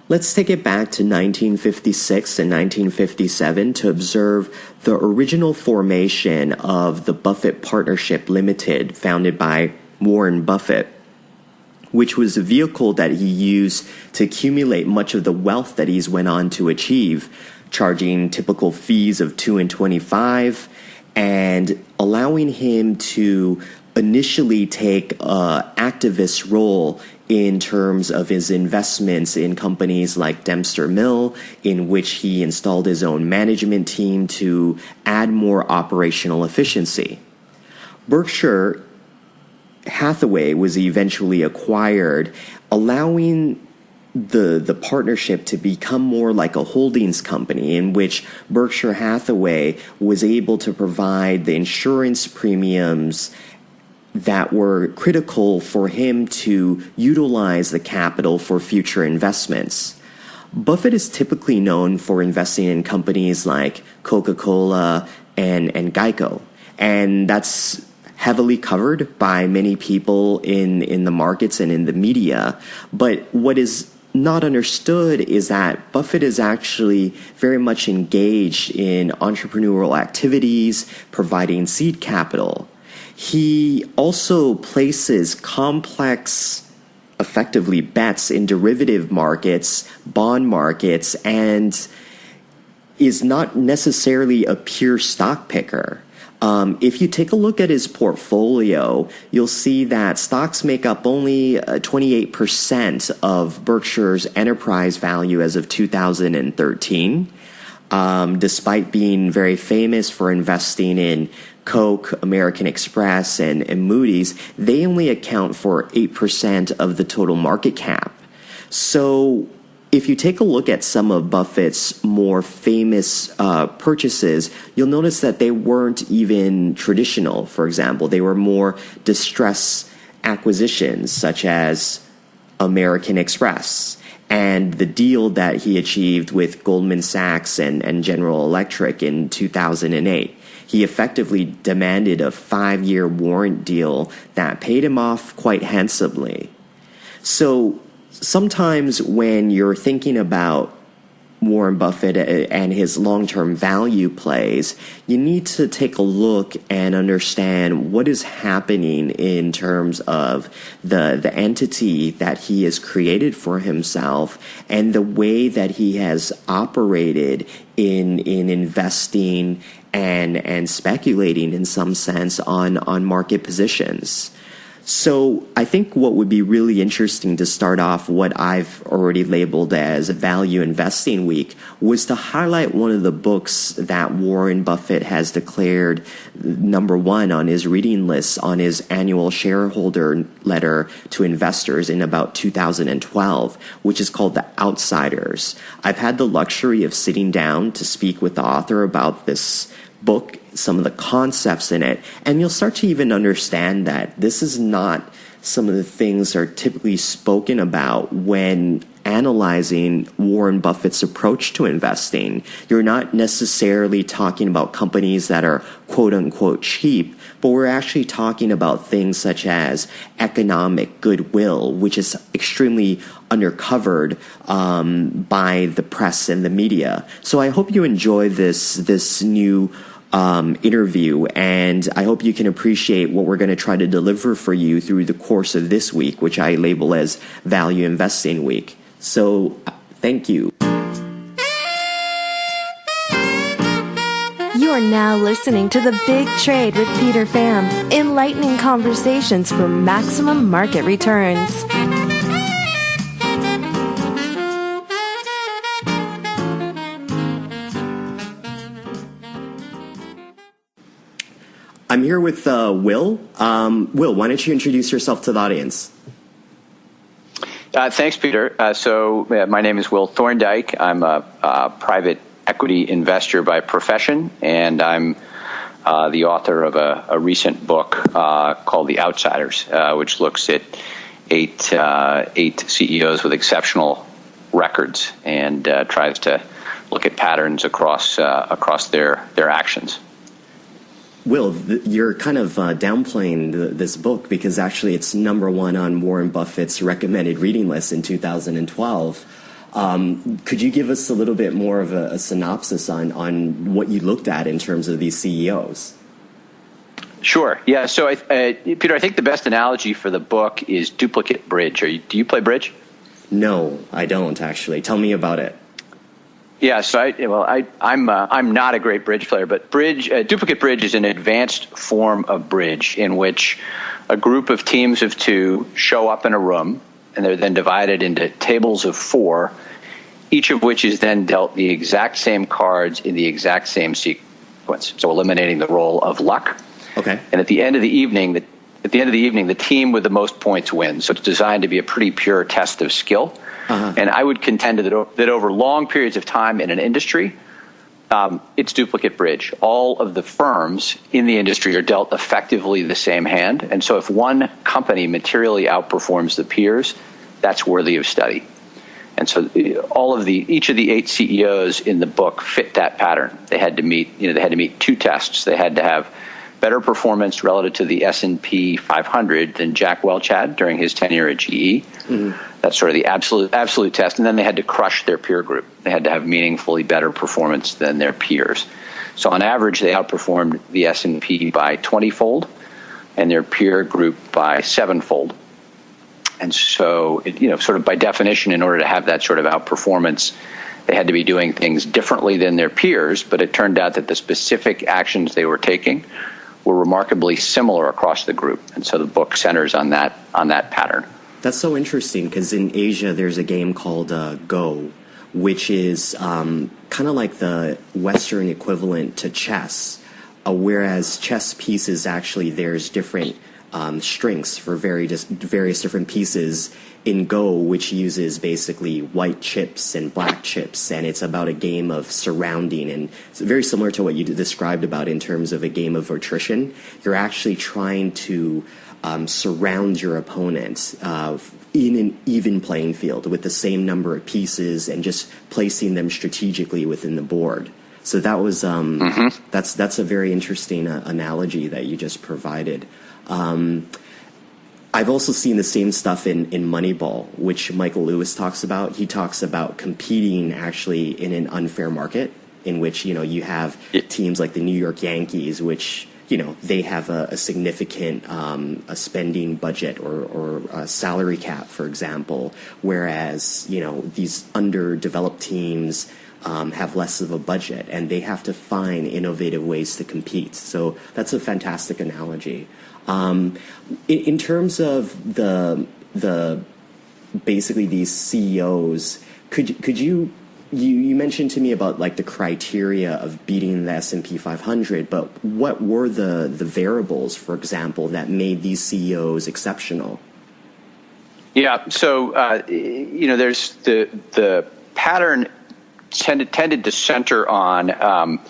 Let's take it back to 1956 and 1957 to observe the original formation of the Buffett Partnership Limited, founded by Warren Buffett, which was a vehicle that he used to accumulate much of the wealth that he's went on to achieve, charging typical fees of 2 and 25 and allowing him to initially take an activist role in terms of his investments in companies like Dempster Mill, in which he installed his own management team to add more operational efficiency. Berkshire Hathaway was eventually acquired, allowing the partnership to become more like a holdings company in which Berkshire Hathaway was able to provide the insurance premiums that were critical for him to utilize the capital for future investments. Buffett is typically known for investing in companies like Coca-Cola and Geico, and that's heavily covered by many people in the markets and in the media. But what is not understood is that Buffett is actually very much engaged in entrepreneurial activities, providing seed capital. He also places complex, effectively, bets in derivative markets, bond markets, and is not necessarily a pure stock picker. If you take a look at his portfolio, you'll see that stocks make up only 28% of Berkshire's enterprise value as of 2013, despite being very famous for investing in Coke, American Express, and Moody's. They only account for 8% of the total market cap. So if you take a look at some of Buffett's more famous purchases, you'll notice that they weren't even traditional. For example, they were more distress acquisitions, such as American Express and the deal that he achieved with Goldman Sachs and General Electric in 2008. He effectively demanded a 5-year warrant deal that paid him off quite handsomely. So sometimes when you're thinking about Warren Buffett and his long-term value plays, you need to take a look and understand what is happening in terms of the entity that he has created for himself and the way that he has operated in investing and speculating in some sense on market positions. So I think what would be really interesting to start off what I've already labeled as Value Investing Week was to highlight one of the books that Warren Buffett has declared number one on his reading list on his annual shareholder letter to investors in about 2012, which is called The Outsiders. I've had the luxury of sitting down to speak with the author about this book, some of the concepts in it, and you'll start to even understand that this is not some of the things that are typically spoken about when analyzing Warren Buffett's approach to investing. You're not necessarily talking about companies that are quote unquote cheap, but we're actually talking about things such as economic goodwill, which is extremely undercovered by the press and the media. So I hope you enjoy this new interview, and I hope you can appreciate what we're going to try to deliver for you through the course of this week, which I label as Value Investing Week. So, thank you. You are now listening to The Big Trade with Peter Pham, enlightening conversations for maximum market returns. I'm here with Will. Will, why don't you introduce yourself to the audience? Thanks, Peter. My name is Will Thorndike. I'm a private equity investor by profession, and I'm the author of a recent book called The Outsiders, which looks at eight CEOs with exceptional records and tries to look at patterns across their actions. Will, you're kind of downplaying this book because actually it's number one on Warren Buffett's recommended reading list in 2012. Could you give us a little bit more of a synopsis on what you looked at in terms of these CEOs? Sure. Yeah. So, Peter, I think the best analogy for the book is duplicate bridge. Do you play bridge? No, I don't actually. Tell me about it. Yeah. So, I'm not a great bridge player, but duplicate bridge is an advanced form of bridge in which a group of teams of two show up in a room, and they're then divided into tables of four, each of which is then dealt the exact same cards in the exact same sequence. So, eliminating the role of luck. Okay. And at the end of the evening, the team with the most points wins. So it's designed to be a pretty pure test of skill. Uh-huh. And I would contend that over long periods of time in an industry, it's duplicate bridge. All of the firms in the industry are dealt effectively the same hand. And so if one company materially outperforms the peers, that's worthy of study. And so each of the 8 CEOs in the book fit that pattern. They had to meet 2 tests. They had to have better performance relative to the S&P 500 than Jack Welch had during his tenure at GE. Mm-hmm. That's sort of the absolute test. And then they had to crush their peer group. They had to have meaningfully better performance than their peers. So on average, they outperformed the S&P by 20-fold and their peer group by 7-fold. And so, sort of by definition, in order to have that sort of outperformance, they had to be doing things differently than their peers. But it turned out that the specific actions they were taking were remarkably similar across the group. And so the book centers on that pattern. That's so interesting because in Asia there's a game called Go, which is kind of like the Western equivalent to chess, whereas chess pieces actually there's different strengths for various different pieces. In Go, which uses basically white chips and black chips, and it's about a game of surrounding, and it's very similar to what you described about in terms of a game of attrition. You're actually trying to surround your opponent in an even playing field with the same number of pieces and just placing them strategically within the board. So that was that's a very interesting analogy that you just provided. I've also seen the same stuff in Moneyball, which Michael Lewis talks about. He talks about competing actually in an unfair market in which, you have teams like the New York Yankees, which, they have a significant a spending budget or a salary cap, for example, whereas, these underdeveloped teams have less of a budget and they have to find innovative ways to compete. So that's a fantastic analogy. In terms of the basically these CEOs, could you mentioned to me about like the criteria of beating the S&P 500, but what were the variables, for example, that made these CEOs exceptional? Yeah, so there's the pattern tended to center on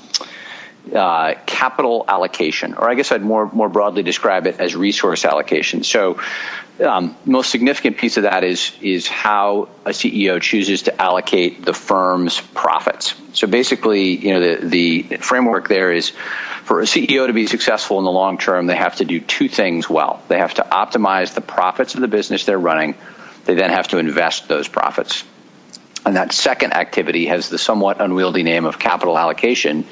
capital allocation, or I guess I'd more broadly describe it as resource allocation. So most significant piece of that is how a CEO chooses to allocate the firm's profits. So basically, the framework there is for a CEO to be successful in the long term, they have to do 2 things well. They have to optimize the profits of the business they're running. They then have to invest those profits. And that second activity has the somewhat unwieldy name of capital allocation.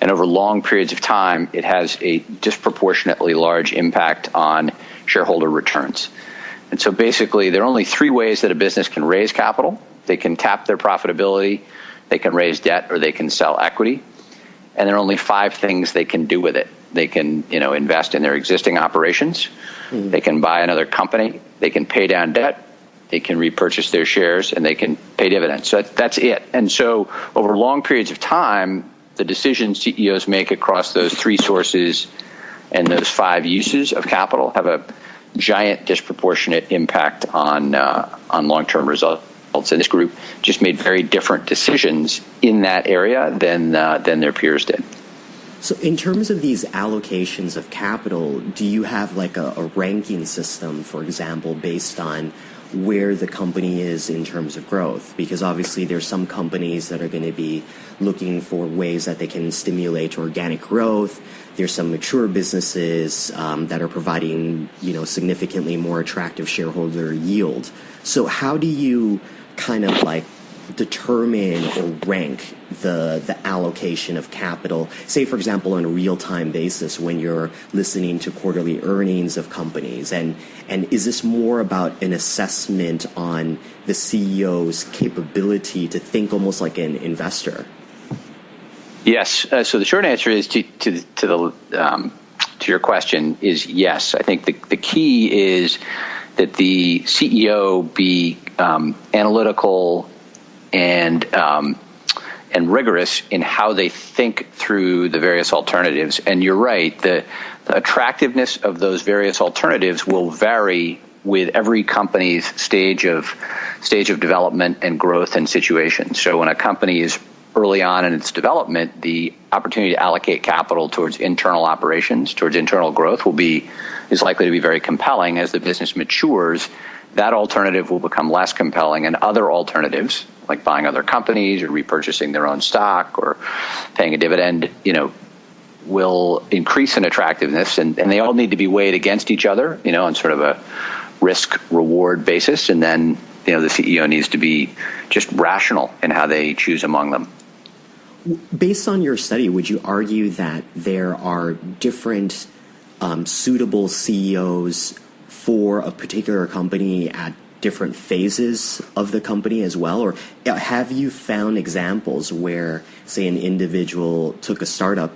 And over long periods of time, it has a disproportionately large impact on shareholder returns. And so basically, there are only 3 ways that a business can raise capital. They can tap their profitability, they can raise debt, or they can sell equity. And there are only 5 things they can do with it. They can, invest in their existing operations. Mm-hmm. They can buy another company. They can pay down debt. They can repurchase their shares, and they can pay dividends. So that's it. And so over long periods of time, the decisions CEOs make across those 3 sources and those 5 uses of capital have a giant disproportionate impact on long-term results. And this group just made very different decisions in that area than their peers did. So in terms of these allocations of capital, do you have like a ranking system, for example, based on where the company is in terms of growth? Because obviously there's some companies that are going to be looking for ways that they can stimulate organic growth. There's some mature businesses that are providing, significantly more attractive shareholder yield. So how do you kind of like determine or rank the allocation of capital? Say, for example, on a real-time basis when you're listening to quarterly earnings of companies, and is this more about an assessment on the CEO's capability to think almost like an investor? Yes. So the short answer is to your question is yes. I think the key is that the CEO be analytical and rigorous in how they think through the various alternatives. And you're right, the attractiveness of those various alternatives will vary with every company's stage of development and growth and situation. So when a company is early on in its development, the opportunity to allocate capital towards internal operations, towards internal growth is likely to be very compelling. As the business matures, that alternative will become less compelling, and other alternatives, like buying other companies or repurchasing their own stock or paying a dividend, will increase in attractiveness, and they all need to be weighed against each other, on sort of a risk-reward basis, and then, the CEO needs to be just rational in how they choose among them. Based on your study, would you argue that there are different suitable CEOs for a particular company at different phases of the company as well? Or have you found examples where, say, an individual took a startup,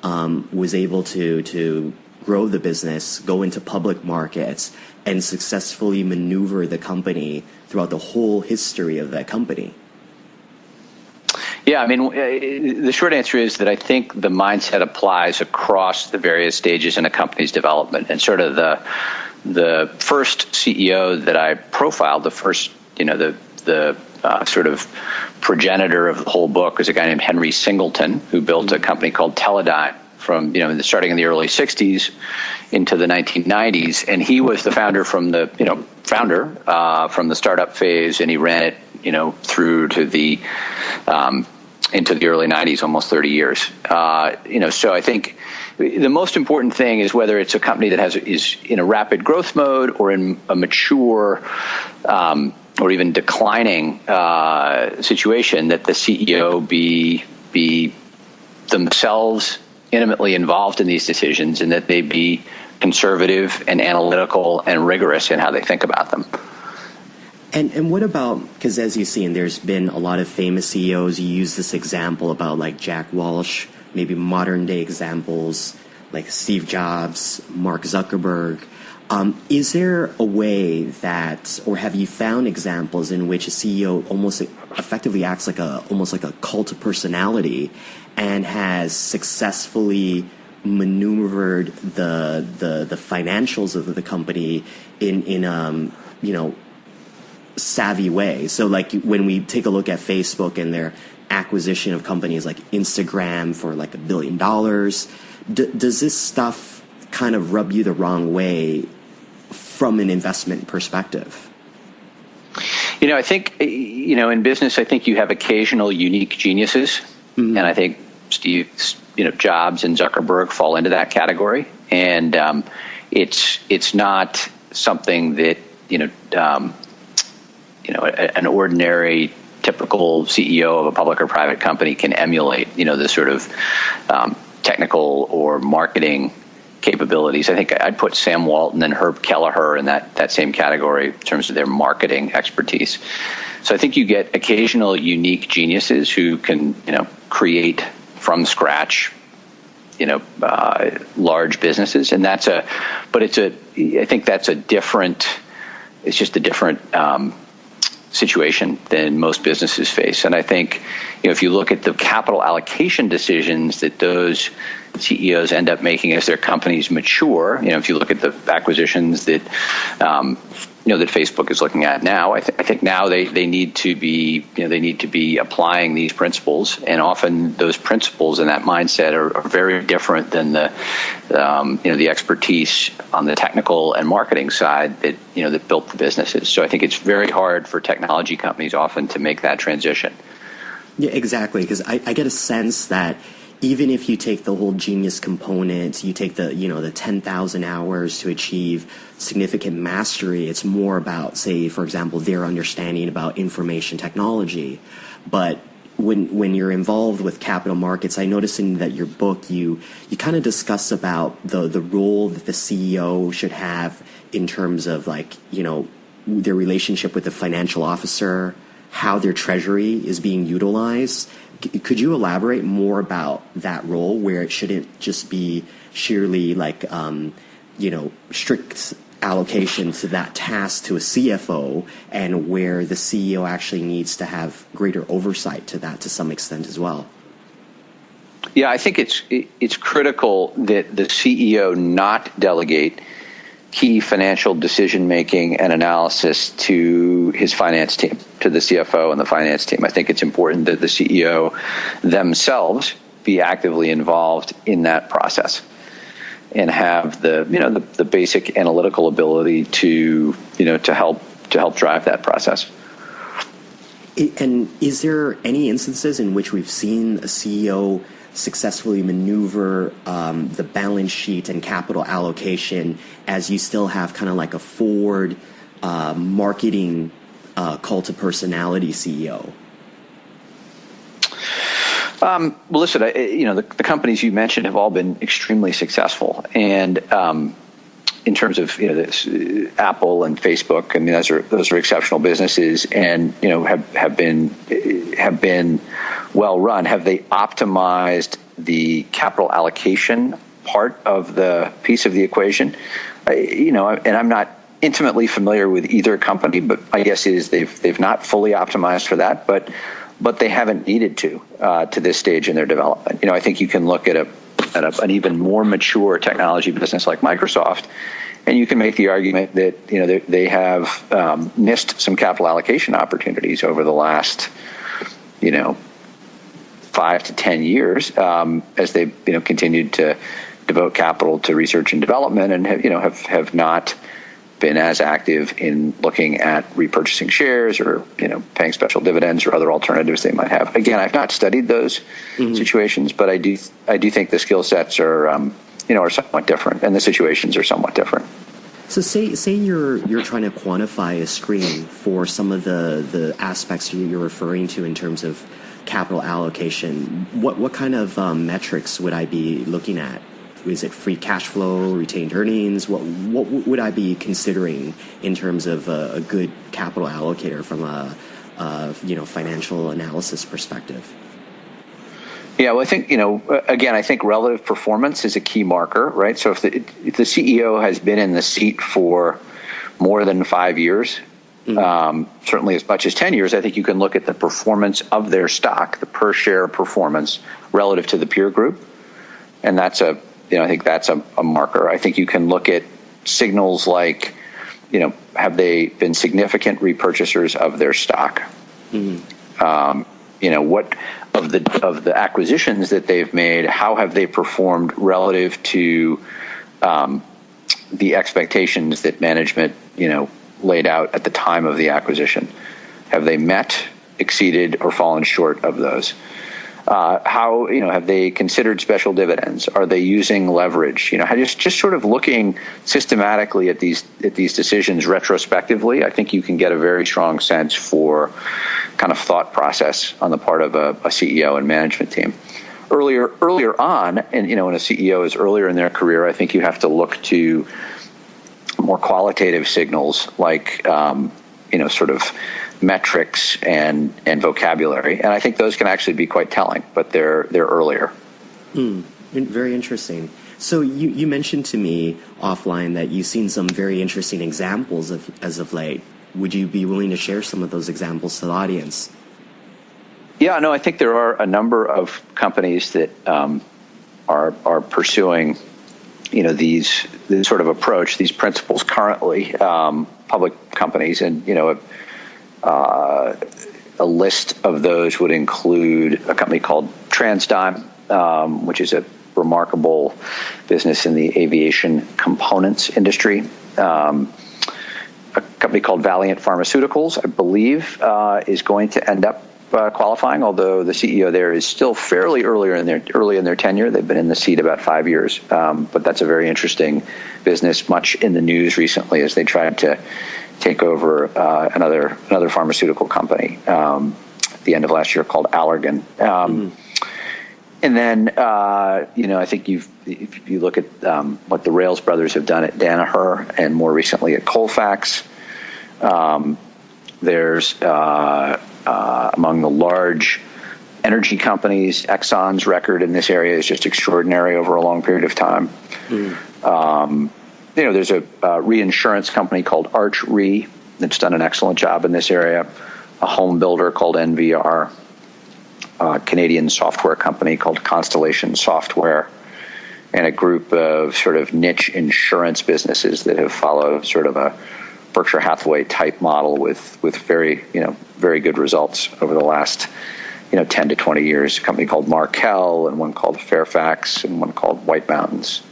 was able to grow the business, go into public markets, and successfully maneuver the company throughout the whole history of that company? Yeah, the short answer is that I think the mindset applies across the various stages in a company's development. And sort of the first CEO that I profiled, the first, the sort of progenitor of the whole book, was a guy named Henry Singleton, who built a company called Teledyne from, starting in the early 60s into the 1990s. And he was the founder from the startup phase, and he ran it, through to the into the early 90s, almost 30 years. So I think the most important thing is whether it's a company that is in a rapid growth mode or in a mature or even declining situation, that the CEO be themselves intimately involved in these decisions, and that they be conservative and analytical and rigorous in how they think about them. And what about, because as you've seen, there's been a lot of famous CEOs. You use this example about like Jack Welch, maybe modern day examples like Steve Jobs, Mark Zuckerberg. Is there a way that, or have you found examples in which a CEO almost effectively acts like almost like a cult of personality and has successfully maneuvered the financials of the company in savvy way? So like when we take a look at Facebook and their acquisition of companies like Instagram for like $1 billion, does this stuff kind of rub you the wrong way from an investment perspective? I think, in business, I think you have occasional unique geniuses. Mm-hmm. And I think Jobs and Zuckerberg fall into that category. And it's not something that, an ordinary, typical CEO of a public or private company can emulate, the sort of technical or marketing capabilities. I think I'd put Sam Walton and Herb Kelleher in that same category in terms of their marketing expertise. So I think you get occasional unique geniuses who can, create from scratch, large businesses. And I think that's it's just a different situation than most businesses face. And I think, if you look at the capital allocation decisions that those CEOs end up making as their companies mature, if you look at the acquisitions that that Facebook is looking at now, I think now they need to be applying these principles, and often those principles and that mindset are very different than the expertise on the technical and marketing side that built the businesses. So I think it's very hard for technology companies often to make that transition. Yeah, exactly. Because I get a sense that even if you take the whole genius component, you take the, the 10,000 hours to achieve significant mastery, it's more about, say, for example, their understanding about information technology. But when you're involved with capital markets, I noticed in that your book, you kind of discuss about the role that the CEO should have in terms of, like, their relationship with the financial officer, how their treasury is being utilized. Could you elaborate more about that role, where it shouldn't just be sheerly like, strict allocation to that task to a CFO, and where the CEO actually needs to have greater oversight to that to some extent as well? Yeah, I think it's critical that the CEO not delegate key financial decision-making and analysis to his finance team, to the CFO and the finance team. I think it's important that the CEO themselves be actively involved in that process and have the basic analytical ability to help drive that process. And is there any instances in which we've seen a CEO successfully maneuver the balance sheet and capital allocation as you still have kind of like a forward marketing cult of personality CEO? Well, listen, the companies you mentioned have all been extremely successful, and in terms of Apple and Facebook, I mean, those are exceptional businesses, and have been well run. Have they optimized the capital allocation part of the piece of the equation? And I'm not intimately familiar with either company, but my guess is they've not fully optimized for that, but they haven't needed to this stage in their development. I think you can look at an even more mature technology business like Microsoft, and you can make the argument that they have missed some capital allocation opportunities over the last 5 to 10 years as they've continued to devote capital to research and development, and have not been as active in looking at repurchasing shares or paying special dividends or other alternatives they might have. Again, I've not studied those situations, but I do think the skill sets are somewhat different, and the situations are somewhat different. So say you're trying to quantify a screen for some of the aspects you're referring to in terms of capital allocation. What kind of metrics would I be looking at? Is it free cash flow, retained earnings? What would I be considering in terms of a good capital allocator from a financial analysis perspective? Yeah, well, I think again, I think relative performance is a key marker, right? So if the CEO has been in the seat for more than 5 years, certainly as much as 10 years, I think you can look at the performance of their stock, the per share performance relative to the peer group, and that's I think that's a marker. I think you can look at signals like, have they been significant repurchasers of their stock? What of the acquisitions that they've made, how have they performed relative to the expectations that management laid out at the time of the acquisition? Have they met, exceeded, or fallen short of those? How have they considered special dividends? Are they using leverage? Just sort of looking systematically at these decisions retrospectively. I think you can get a very strong sense for kind of thought process on the part of a CEO and management team. Earlier on, and when a CEO is earlier in their career, I think you have to look to more qualitative signals like sort of metrics and vocabulary, and I think those can actually be quite telling, but they're earlier. Very interesting. So you mentioned to me offline that you've seen some very interesting examples as of late. Would you be willing to share some of those examples to the audience? Yeah, no, I think there are a number of companies that are pursuing this sort of approach, these principles currently, public companies, and a list of those would include a company called TransDigm, which is a remarkable business in the aviation components industry. A company called Valiant Pharmaceuticals, I believe, is going to end up qualifying, although the CEO there is still fairly early in their tenure. They've been in the seat about 5 years, but that's a very interesting business, much in the news recently as they tried to take over another pharmaceutical company at the end of last year called Allergan. And then, I think if you look at what the Rails brothers have done at Danaher and more recently at Colfax, there's among the large energy companies, Exxon's record in this area is just extraordinary over a long period of time. There's a reinsurance company called Arch Re that's done an excellent job in this area, a home builder called NVR, a Canadian software company called Constellation Software, and a group of sort of niche insurance businesses that have followed sort of a Berkshire Hathaway type model with very good results over the last 10 to 20 years. A company called Markel and one called Fairfax and one called White Mountains.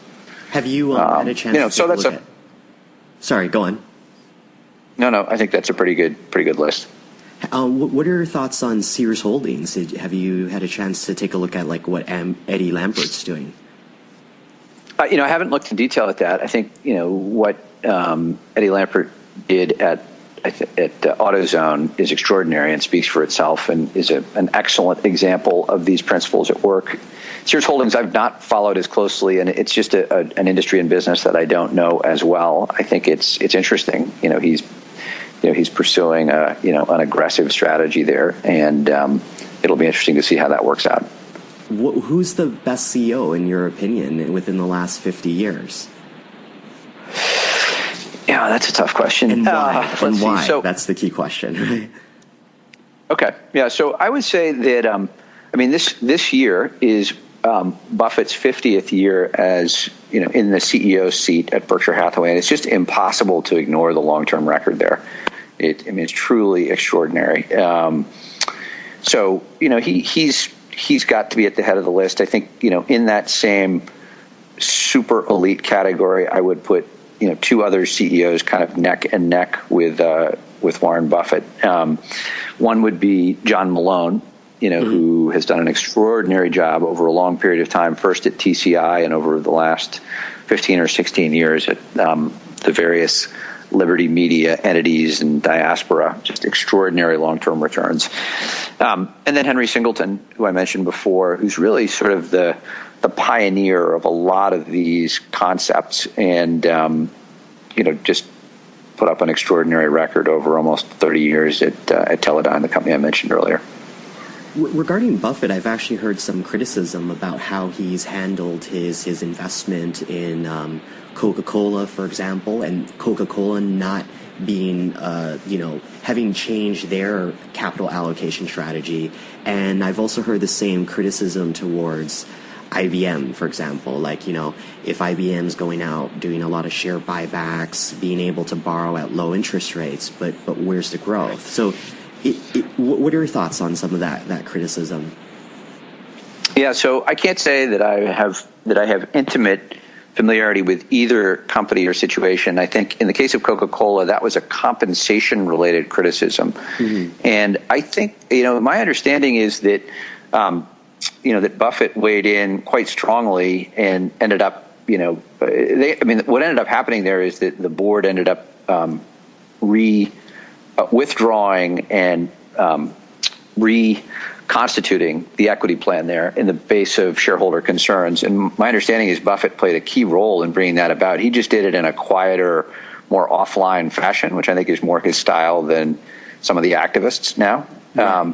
Have you had a chance to look at? Sorry, go on. No, I think that's a pretty good list. What are your thoughts on Sears Holdings? Have you had a chance to take a look at what Eddie Lampert's doing? I haven't looked in detail at that. I think what Eddie Lampert did at AutoZone is extraordinary and speaks for itself, and is an excellent example of these principles at work. Sears Holdings I've not followed as closely, and it's just an industry and business that I don't know as well. I think it's interesting. He's pursuing an aggressive strategy there, and it'll be interesting to see how that works out. Who's the best CEO in your opinion within the last 50 years? Yeah, that's a tough question. And why? Why? So, that's the key question, right? Okay. Yeah. So I would say that this year is Buffett's 50th year as in the CEO seat at Berkshire Hathaway, and it's just impossible to ignore the long-term record there. It's truly extraordinary. So he's got to be at the head of the list. I think in that same super elite category, I would put two other CEOs kind of neck and neck with Warren Buffett. One would be John Malone, who has done an extraordinary job over a long period of time, first at TCI and over the last 15 or 16 years at the various Liberty Media entities and diaspora, just extraordinary long-term returns. And then Henry Singleton, who I mentioned before, who's really sort of the pioneer of a lot of these concepts, and just put up an extraordinary record over almost 30 years at Teledyne, the company I mentioned earlier. Regarding Buffett, I've actually heard some criticism about how he's handled his investment in Coca-Cola, for example, and Coca-Cola not being, having changed their capital allocation strategy. And I've also heard the same criticism towards IBM, for example, if IBM's going out doing a lot of share buybacks, being able to borrow at low interest rates, but where's the growth? So what are your thoughts on some of that criticism? Yeah, so I can't say that I have intimate familiarity with either company or situation. I think in the case of Coca-Cola, that was a compensation-related criticism. Mm-hmm. And I think, my understanding is that, that Buffett weighed in quite strongly and ended up, what ended up happening there is that the board ended up withdrawing and reconstituting the equity plan there in the face of shareholder concerns. And my understanding is Buffett played a key role in bringing that about. He just did it in a quieter, more offline fashion, which I think is more his style than some of the activists now. Yeah.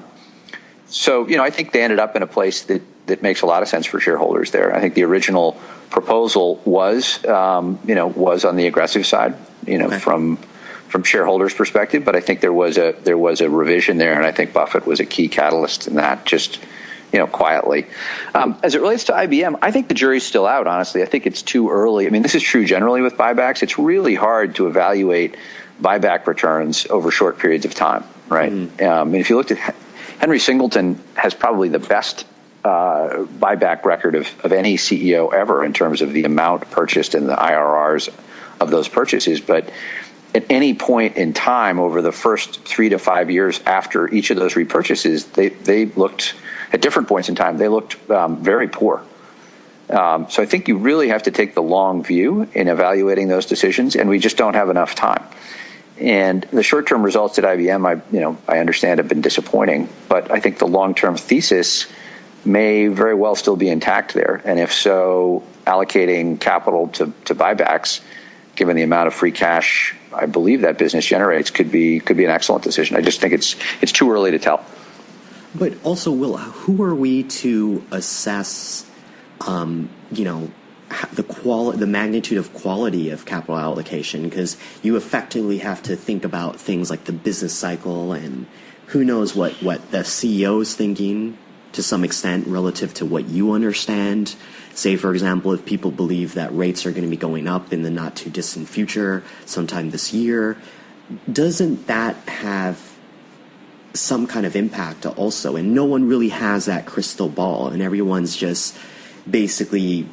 So, I think they ended up in a place that makes a lot of sense for shareholders there. I think the original proposal was on the aggressive side, okay, from shareholders' perspective, but I think there was a revision there, and I think Buffett was a key catalyst in that, just quietly. As it relates to IBM, I think the jury's still out, honestly. I think it's too early. This is true generally with buybacks. It's really hard to evaluate buyback returns over short periods of time, right? Mm-hmm. If you looked at Henry Singleton has probably the best buyback record of any CEO ever in terms of the amount purchased and the IRRs of those purchases, but at any point in time over the first 3 to 5 years after each of those repurchases, they looked, at different points in time, they looked very poor. So I think you really have to take the long view in evaluating those decisions, and we just don't have enough time. And the short-term results at IBM, I understand have been disappointing, but I think the long-term thesis may very well still be intact there. And if so, allocating capital to buybacks, given the amount of free cash I believe that business generates, could be an excellent decision. I just think it's too early to tell. But also, Will, who are we to assess, the magnitude of quality of capital allocation? Because you effectively have to think about things like the business cycle, and who knows what the CEO is thinking to some extent relative to what you understand. Say, for example, if people believe that rates are going to be going up in the not too distant future, sometime this year, doesn't that have some kind of impact also? And no one really has that crystal ball, and everyone's just basically,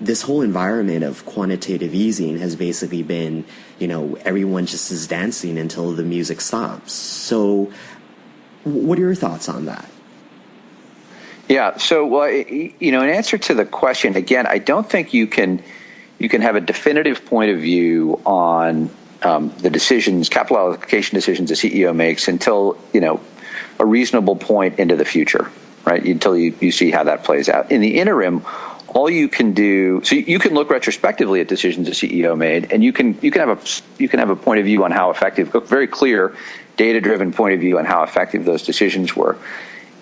this whole environment of quantitative easing has basically been, everyone just is dancing until the music stops. So what are your thoughts on that? Yeah. So, in answer to the question, again, I don't think you can have a definitive point of view on the decisions, capital allocation decisions the CEO makes until, a reasonable point into the future, right? Until you see how that plays out. In the interim, all you can do, so you can look retrospectively at decisions the CEO made, and you can have a point of view on how effective, a very clear, data-driven point of view on how effective those decisions were.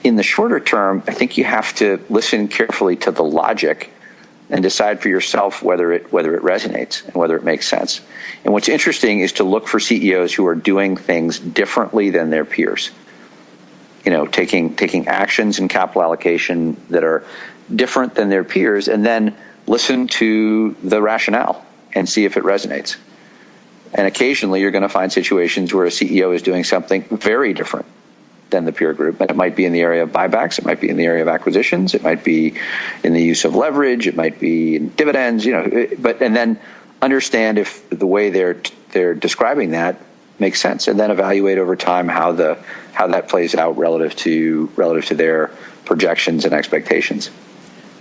In the shorter term, I think you have to listen carefully to the logic and decide for yourself whether it resonates and whether it makes sense. And what's interesting is to look for CEOs who are doing things differently than their peers. Taking actions in capital allocation that are different than their peers, and then listen to the rationale and see if it resonates. And occasionally you're going to find situations where a CEO is doing something very different than the peer group. And it might be in the area of buybacks, it might be in the area of acquisitions, it might be in the use of leverage, it might be in dividends, and then understand if the way they're describing that makes sense, and then evaluate over time how that plays out relative to their projections and expectations.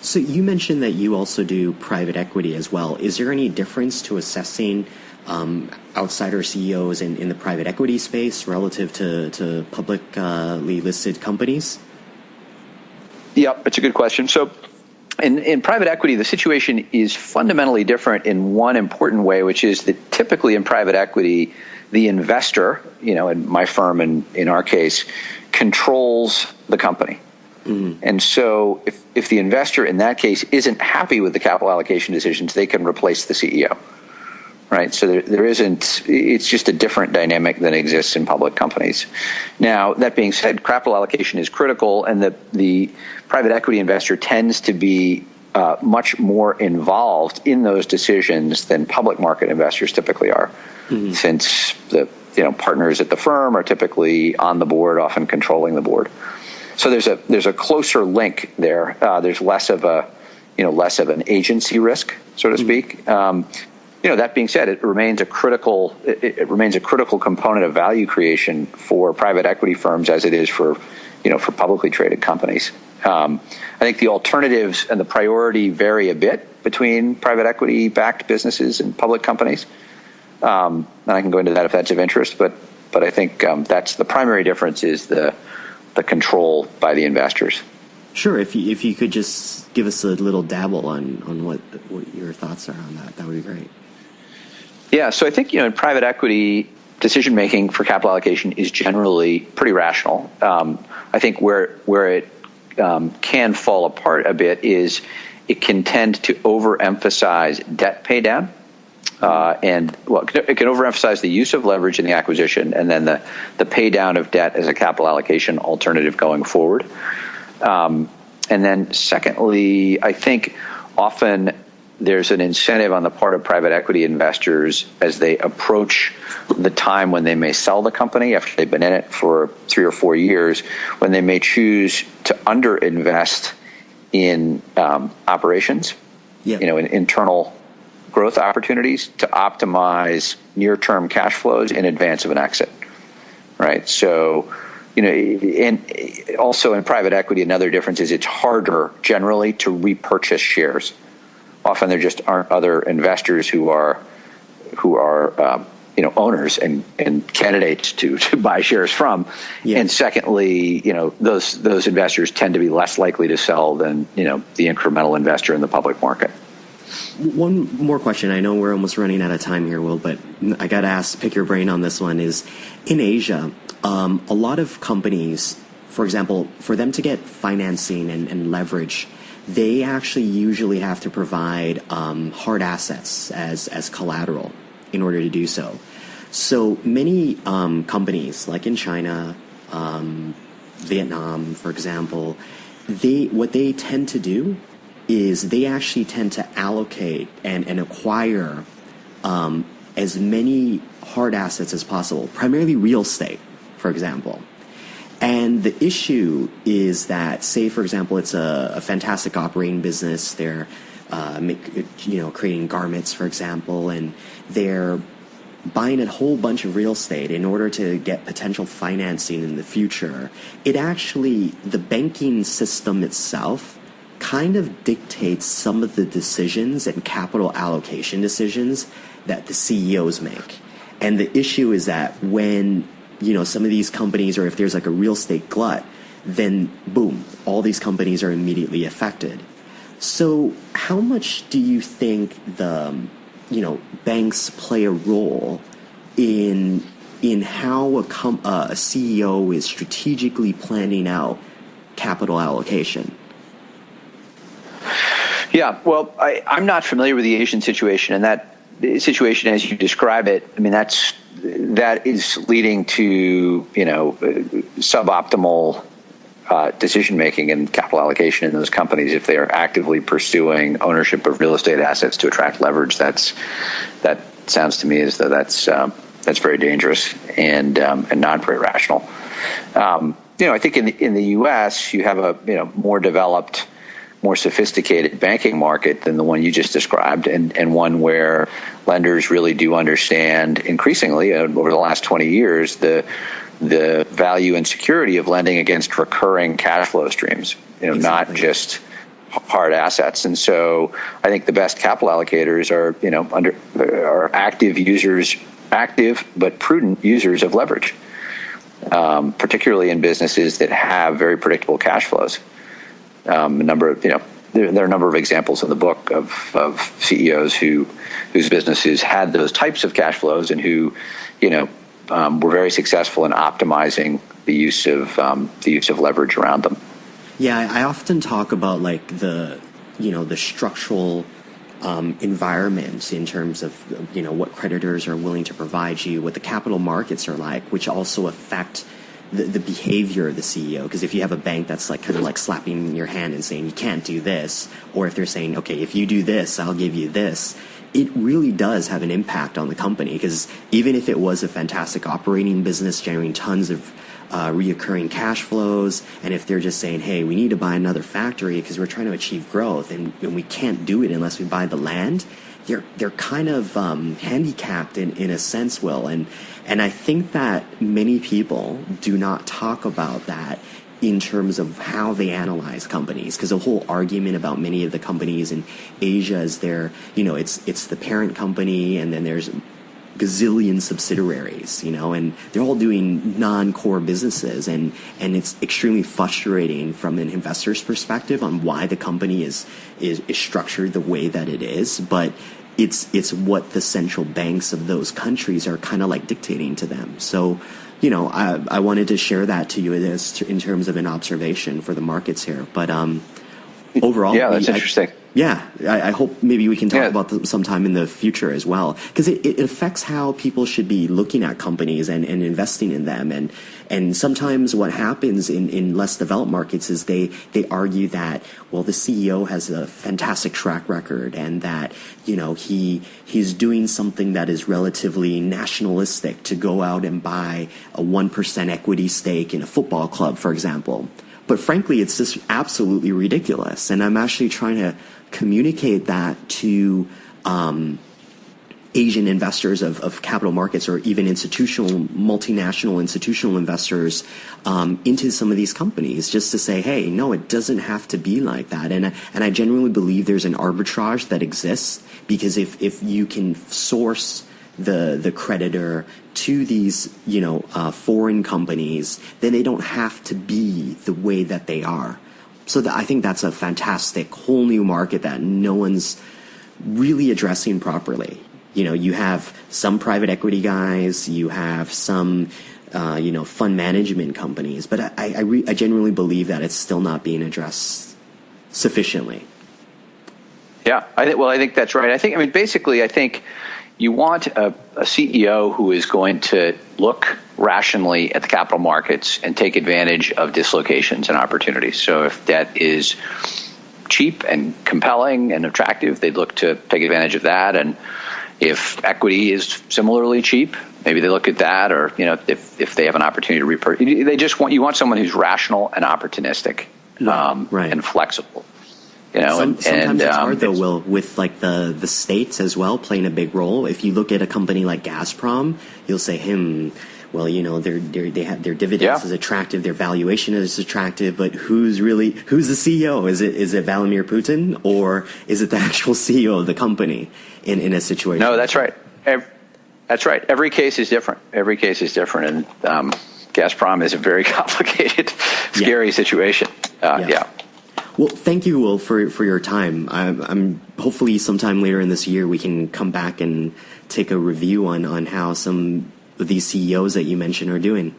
So you mentioned that you also do private equity as well. Is there any difference to assessing outsider CEOs in the private equity space relative to publicly listed companies? Yeah, it's a good question. So in private equity, the situation is fundamentally different in one important way, which is that typically in private equity, the investor, in my firm and in our case, controls the company. Mm-hmm. And so if the investor in that case isn't happy with the capital allocation decisions, they can replace the CEO. Right, so there isn't. It's just a different dynamic than exists in public companies. Now, that being said, capital allocation is critical, and the private equity investor tends to be much more involved in those decisions than public market investors typically are, since the partners at the firm are typically on the board, often controlling the board. So there's a closer link there. There's less of an agency risk, so to speak. That being said, it remains a critical component of value creation for private equity firms as it is for publicly traded companies. I think the alternatives and the priority vary a bit between private equity backed businesses and public companies. And I can go into that if that's of interest, but I think that's the primary difference is the control by the investors. Sure. If you could just give us a little dabble on what your thoughts are on that would be great. Yeah, so I think in private equity, decision making for capital allocation is generally pretty rational. I think where it can fall apart a bit is it can tend to overemphasize debt pay down, it can overemphasize the use of leverage in the acquisition, and then the pay down of debt as a capital allocation alternative going forward. And then secondly, I think often there's an incentive on the part of private equity investors as they approach the time when they may sell the company after they've been in it for 3 or 4 years, when they may choose to underinvest in operations, in internal growth opportunities to optimize near-term cash flows in advance of an exit, right? So, and also in private equity, another difference is it's harder generally to repurchase shares. Often there just aren't other investors who are owners and candidates to buy shares from. Yeah. And secondly, those investors tend to be less likely to sell than the incremental investor in the public market. One more question. I know we're almost running out of time here, Will, but I got to pick your brain on this one. Is in Asia, a lot of companies, for example, for them to get financing and leverage, they actually usually have to provide hard assets as collateral in order to do so. So many companies, like in China, Vietnam, for example, what they tend to do is they actually tend to allocate and acquire as many hard assets as possible, primarily real estate, for example. And the issue is that, say, for example, it's a fantastic operating business. They're creating garments, for example, and they're buying a whole bunch of real estate in order to get potential financing in the future. It actually, the banking system itself kind of dictates some of the decisions and capital allocation decisions that the CEOs make. And the issue is that when some of these companies, or if there's like a real estate glut, then boom, all these companies are immediately affected. So how much do you think the banks play a role in how a CEO is strategically planning out capital allocation? Yeah, well, I'm not familiar with the Asian situation, and that situation, as you describe it, I mean, that is leading to suboptimal decision making and capital allocation in those companies if they are actively pursuing ownership of real estate assets to attract leverage. That sounds to me as though that's very dangerous and not very rational. I think in the U.S. you have a more developed, more sophisticated banking market than the one you just described, and one where lenders really do understand increasingly over the last 20 years the value and security of lending against recurring cash flow streams, exactly. Not just hard assets. And so I think the best capital allocators are active but prudent users of leverage, particularly in businesses that have very predictable cash flows. There are a number of examples in the book of CEOs whose businesses had those types of cash flows and who were very successful in optimizing the use of leverage around them. Yeah, I often talk about like the structural environment in terms of what creditors are willing to provide you, what the capital markets are like, which also affect the behavior of the CEO. Because if you have a bank that's like kind of like slapping your hand and saying you can't do this, or if they're saying, okay, if you do this, I'll give you this, it really does have an impact on the company. Because even if it was a fantastic operating business generating tons of reoccurring cash flows, and if they're just saying, hey, we need to buy another factory because we're trying to achieve growth and we can't do it unless we buy the land, they're kind of handicapped in a sense, Will. And I think that many people do not talk about that in terms of how they analyze companies, because the whole argument about many of the companies in Asia is it's the parent company and then there's gazillion subsidiaries, and they're all doing non-core businesses, and it's extremely frustrating from an investor's perspective on why the company is structured the way that it is. But it's what the central banks of those countries are kind of like dictating to them. So, I wanted to share that to you in terms of an observation for the markets here. But overall, yeah, that's interesting. I hope maybe we can talk about them sometime in the future as well, because it affects how people should be looking at companies and investing in them. And sometimes what happens in less developed markets is they argue that, well, the CEO has a fantastic track record and that, he's doing something that is relatively nationalistic to go out and buy a 1% equity stake in a football club, for example. But frankly, it's just absolutely ridiculous. And I'm actually trying to communicate that to Asian investors of capital markets, or even multinational institutional investors into some of these companies, just to say, hey, no, it doesn't have to be like that. And I genuinely believe there's an arbitrage that exists, because if you can source the creditor to these foreign companies, then they don't have to be the way that they are. So I think that's a fantastic whole new market that no one's really addressing properly. You have some private equity guys, you have some, fund management companies, but I genuinely believe that it's still not being addressed sufficiently. Yeah, I think that's right. I think you want a CEO who is going to look rationally at the capital markets and take advantage of dislocations and opportunities. So if debt is cheap and compelling and attractive, they'd look to take advantage of that. And if equity is similarly cheap, maybe they look at that, or if they have an opportunity to repurchase. You want someone who's rational and opportunistic, right. and flexible. Sometimes it's hard though, Will, with like the states as well playing a big role. If you look at a company like Gazprom, you'll say, well, they have their dividends is attractive, their valuation is attractive, but who's the CEO? Is it Vladimir Putin, or is it the actual CEO of the company in a situation? No, that's right. That's right. Every case is different. And Gazprom is a very complicated, scary situation. Yeah. Well, thank you, Will, for your time. I'm hopefully sometime later in this year we can come back and take a review on how some of these CEOs that you mentioned are doing.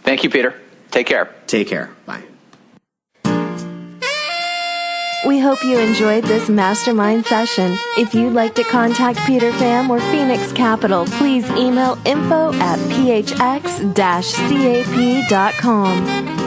Thank you, Peter. Take care. Take care. Bye. We hope you enjoyed this mastermind session. If you'd like to contact Peter Pham or Phoenix Capital, please email info@phx-cap.com.